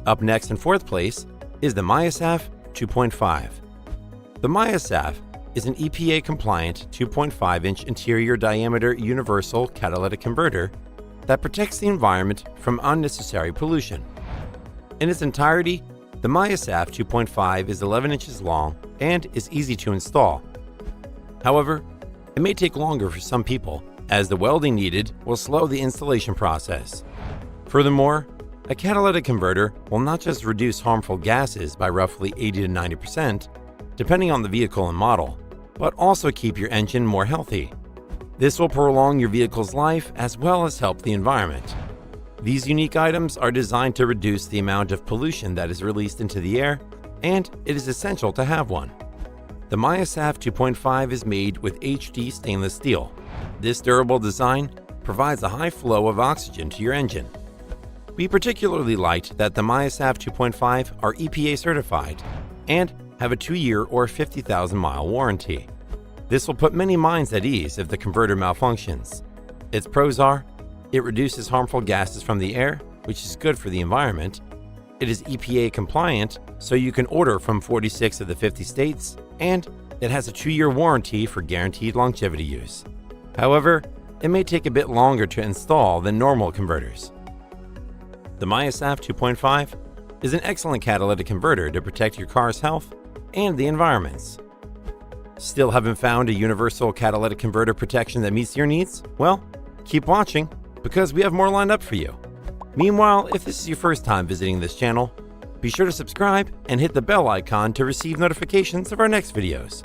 Up next in fourth place is the MAYASAF 2.5. The MAYASAF is an EPA-compliant 2.5-inch interior diameter universal catalytic converter that protects the environment from unnecessary pollution. In its entirety, the MAYASAF 2.5 is 11 inches long and is easy to install. However, it may take longer for some people, as the welding needed will slow the installation process. Furthermore, a catalytic converter will not just reduce harmful gases by roughly 80 to 90%, depending on the vehicle and model, but also keep your engine more healthy. This will prolong your vehicle's life as well as help the environment. These unique items are designed to reduce the amount of pollution that is released into the air, and it is essential to have one. The MAYASAF 2.5 is made with HD stainless steel. This durable design provides a high flow of oxygen to your engine. We particularly liked that the MAYASAF 2.5 are EPA certified and have a 2-year or 50,000-mile warranty. This will put many minds at ease if the converter malfunctions. Its pros are: it reduces harmful gases from the air, which is good for the environment. It is EPA compliant, so you can order from 46 of the 50 states, and it has a 2-year warranty for guaranteed longevity use. However, it may take a bit longer to install than normal converters. The MAYASAF 2.5 is an excellent catalytic converter to protect your car's health and the environment's. Still haven't found a universal catalytic converter protection that meets your needs? Well, keep watching, because we have more lined up for you. Meanwhile, if this is your first time visiting this channel, be sure to subscribe and hit the bell icon to receive notifications of our next videos.